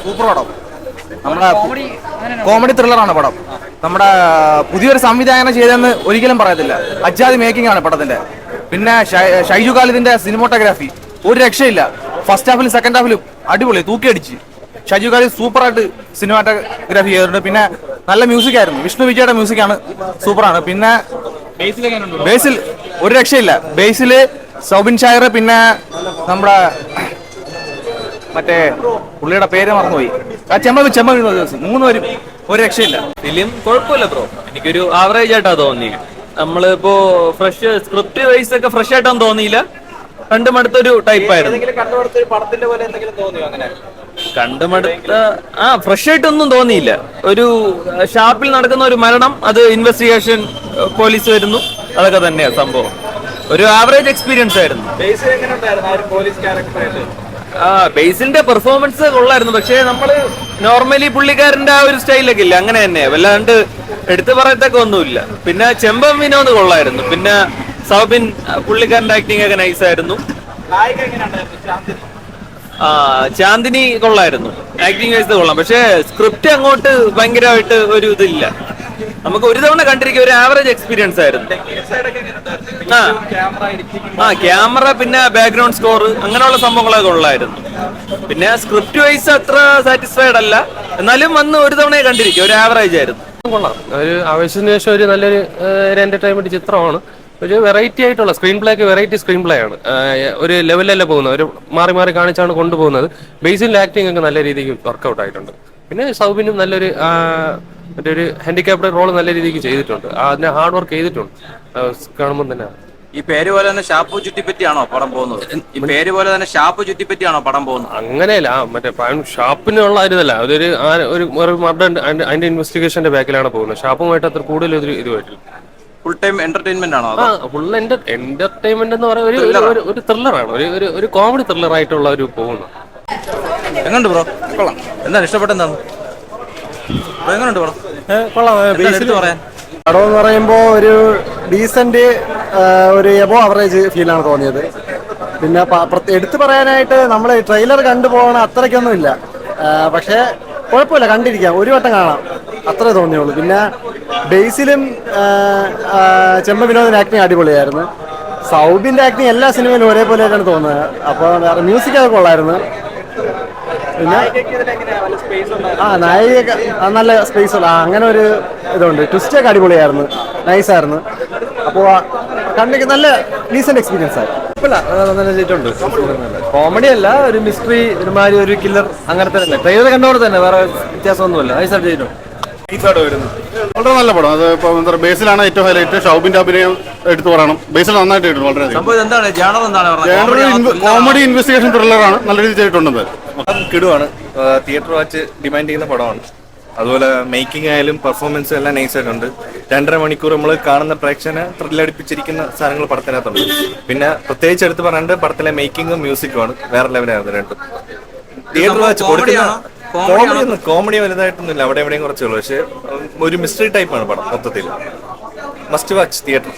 Super പടം. നമ്മുടെ comedy ത്രില്ലറാണ് പടം. നമ്മുടെ പുതിയൊരു സംവിധാനം ചെയ്തെന്ന് ഒരിക്കലും പറയത്തില്ല. അജാതി മേക്കിംഗ് ആണ് പടത്തിന്റെ. പിന്നെ ഷൈജു ഖാലിദിന്റെ സിനിമോട്ടോഗ്രാഫി ഒരു രക്ഷയില്ല. ഫസ്റ്റ് ഹാഫിലും സെക്കൻഡ് ഹാഫിലും അടിപൊളി തൂക്കിയടിച്ച്. ഷൈജു ഖാലിദ് സൂപ്പറായിട്ട് സിനിമാറ്റോഗ്രാഫി ചെയ്തിട്ടുണ്ട്. പിന്നെ നല്ല മ്യൂസിക് ആയിരുന്നു. വിഷ്ണു വിജയുടെ മ്യൂസിക്കാണ്, സൂപ്പറാണ്. പിന്നെ ബേസിൽ ഒരു രക്ഷയില്ല. ബേസിൽ സൗബിൻ ഷായർ, പിന്നെ നമ്മുടെ മറ്റേ പുള്ളിയുടെ പേര് മറന്നുപോയി, ആ ചെമ്മ ദിവസം, മൂന്നുപേരും ഒരു രക്ഷയില്ല. ഫിലിം കുഴപ്പമില്ല ബ്രോ, എനിക്കൊരു ആവറേജ് ആയിട്ടാ തോന്നി. നമ്മളിപ്പോ ഫ്രഷ് സ്ക്രിപ്റ്റ് വൈസ് ഒക്കെ ഫ്രഷ് ആയിട്ടൊന്നും തോന്നിയില്ല. കണ്ടും അടുത്തൊരു ടൈപ്പായിരുന്നു. കണ്ടുമടുത്ത ഫ്രഷ് ആയിട്ടൊന്നും തോന്നിയില്ല. ഒരു ഷാപ്പിൽ നടക്കുന്ന ഒരു മരണം, അത് ഇൻവെസ്റ്റിഗേഷൻ, പോലീസ് വരുന്നു, അതൊക്കെ തന്നെയാ സംഭവം. ഒരു ആവറേജ് എക്സ്പീരിയൻസ് ആയിരുന്നു. ബേസിന്റെ പെർഫോമൻസ് കൊള്ളായിരുന്നു. പക്ഷെ നമ്മള് നോർമലി പുള്ളിക്കാരന്റെ ആ ഒരു സ്റ്റൈലൊക്കെ ഇല്ല, അങ്ങനെ തന്നെ വല്ലാണ്ട് എടുത്തു പറയത്തൊക്കെ ഒന്നുമില്ല. പിന്നെ ചെമ്പൻ വിനോദ് കൊള്ളായിരുന്നു. പിന്നെ സൗബിൻ പുള്ളിക്കാരന്റെ ആക്ടിങ് ഒക്കെ നൈസായിരുന്നു. ചാന്ദിനി കൊള്ളായിരുന്നു, ആക്ടിങ് വൈസ് കൊള്ളാം. പക്ഷെ സ്ക്രിപ്റ്റ് അങ്ങോട്ട് ഭയങ്കരമായിട്ട് ഒരു ഇതില്ല. നമുക്ക് ഒരു തവണ കണ്ടിരിക്കുക, ഒരു ആവറേജ് എക്സ്പീരിയൻസ് ആയിരുന്നു. ക്യാമറ, പിന്നെ ബാക്ക്ഗ്രൗണ്ട് സ്കോർ, അങ്ങനെയുള്ള സംഭവങ്ങളൊക്കെ ഉള്ളായിരുന്നു. പിന്നെ സ്ക്രിപ്റ്റ് വൈസ് അത്ര സാറ്റിസ്ഫൈഡ് അല്ല, എന്നാലും വന്ന് ഒരു തവണയെ കണ്ടിരിക്കുക, ഒരു ആവറേജ് ആയിരുന്നു. കൊള്ളാം. ഒരു ആവേശത്തിന് ശേഷം ഒരു നല്ലൊരു എന്റർടൈൻമെന്റ് ചിത്രമാണ്. ഒരു വെറൈറ്റി ആയിട്ടുള്ള സ്ക്രീൻ പ്ലേ ഒക്കെ വെറൈറ്റി സ്ക്രീൻ പ്ലേ ആണ്. ഒരു ലെവലല്ല പോകുന്നത്, ഒരു മാറി മാറി കാണിച്ചാണ് കൊണ്ടുപോകുന്നത്. ബേസിൽ ആക്ടിങ് ഒക്കെ നല്ല രീതിക്ക് വർക്ക്ഔട്ട് ആയിട്ടുണ്ട്. പിന്നെ സൗബിനും നല്ലൊരു ഒരു ഹാൻഡിക്യാപ്ഡ് റോൾ നല്ല രീതിക്ക് ചെയ്തിട്ടുണ്ട്. അതിനെ ഹാർഡ് വർക്ക് ചെയ്തിട്ടുണ്ട് കാണുമ്പോൾ തന്നെ. ഈ പേര് പോലെ തന്നെ ഷാപ്പു ചുറ്റിപ്പറ്റിയാണോ പടം പോകുന്നത്? ഈ പേര് പോലെ തന്നെ ഷാപ്പു ചുറ്റിപ്പറ്റിയാണോ പടം പോകുന്നത്? അങ്ങനെയല്ല, മറ്റേ ഷാപ്പിനുള്ള ഇതല്ല, അതൊരു ഒരു മർഡർ അതിന്റെ ഇൻവെസ്റ്റിഗേഷന്റെ ബാക്കിലാണ് പോകുന്നത്. ഷാപ്പുമായിട്ട് അത്ര കൂടുതൽ ഇതുമായിട്ടില്ല. ഫുൾ ടൈം എന്റർടൈൻമെന്റ് ആണോ? ഫുൾ എന്റർടൈൻമെന്റ് എന്ന് പറയുന്നത് ഒരു ത്രില്ലറാണ്, ഒരു കോമഡി ത്രില്ലർ ആയിട്ടുള്ള ഒരു പോകുന്നു. എങ്ങനെയുണ്ട് ബ്രോ? കൊള്ളാം. എന്താണ് ഇഷ്ടപ്പെട്ടെന്താണ്? എങ്ങനെയുണ്ട് ബ്രോ? കൊള്ളാം. പറയാൻ പടം എന്ന് പറയുമ്പോൾ ഒരു ഡീസന്റ്, ഒരു എബോ അവറേജ് ഫീലാണ് തോന്നിയത്. പിന്നെ എടുത്തു പറയാനായിട്ട് നമ്മൾ ട്രെയിലർ കണ്ടുപോകണ അത്രയ്ക്കൊന്നും ഇല്ല. പക്ഷേ കുഴപ്പമില്ല, കണ്ടിരിക്കാം, ഒരു വട്ടം കാണാം, അത്രേ തോന്നിയുള്ളൂ. പിന്നെ ബേസിലും ചെമ്പ വിനോദിന്റെ ആക്ടിങ് അടിപൊളിയായിരുന്നു. സൗബിന്റെ ആക്ടിങ് എല്ലാ സിനിമയിലും ഒരേപോലെ ആയിട്ടാണ് തോന്നുന്നത്. അപ്പോൾ വേറെ മ്യൂസിക് ഒക്കെ കൊള്ളായിരുന്നു. പിന്നെ നായിക നല്ല സ്പേസ് ഉള്ള അങ്ങനെ ഒരു ഇതുണ്ട്. ട്വിസ്റ്റൊക്കെ അടിപൊളിയായിരുന്നു, നൈസായിരുന്നു. അപ്പോൾ കണ്ടിട്ട് നല്ല ഡീസന്റ് എക്സ്പീരിയൻസ് ആയിരുന്നു. നല്ല ചെയ്തിട്ടുണ്ട്. കോമഡി അല്ല, ഒരു മിസ്റ്ററി, ഒരുമാതിരി ഒരു കില്ലർ, അങ്ങനത്തെ തന്നെ. ട്രെയിലർ കണ്ടോടെ തന്നെ വേറെ വ്യത്യാസമൊന്നുമില്ല, നൈസായിട്ട് ചെയ്തിട്ടുണ്ട്. വളരെ നല്ല പടം. അത് ഇപ്പോൾ എന്താ പറയുക, ബേസിലാണ് ഏറ്റവും ഹൈലൈറ്റ്. ഷൗബിന്റെ അഭിനയം എടുത്തു പറയണം. ബേസിൽ നന്നായിട്ട് ചെയ്തിട്ടുണ്ട്. വളരെ കോമഡി ഇൻവെസ്റ്റിഗേഷൻ ത്രില്ലറാണ്, നല്ല രീതിയിൽ ചെയ്തിട്ടുണ്ടെന്ന്. കിടുവാണ്. തിയേറ്റർ വാച്ച് ഡിമാൻഡ് ചെയ്യുന്ന പടമാണ്. അതുപോലെ മേക്കിംഗ് ആയാലും പെർഫോമൻസും എല്ലാം നൈസായിട്ടുണ്ട്. 2.5 മണിക്കൂർ നമ്മൾ കാണുന്ന പ്രേക്ഷകനെ ത്രില്ലടിപ്പിച്ചിരിക്കുന്ന സാധനങ്ങൾ പടത്തിനകത്തുണ്ട്. പിന്നെ പ്രത്യേകിച്ച് എടുത്ത് പറയേണ്ടത് പടത്തിലെ മേക്കിങ്ങും മ്യൂസിക്കുമാണ് വേറെ ലെവലായിരുന്നു രണ്ടും. തിയേറ്റർ വാച്ച് കൊടുക്കുന്ന കോമഡി വലുതായിട്ടൊന്നുമില്ല, അവിടെ എവിടെയും കുറച്ചേ ഉള്ളൂ. പക്ഷെ ഒരു മിസ്റ്ററി ടൈപ്പാണ് പടം മൊത്തത്തിൽ. Must watch theatre.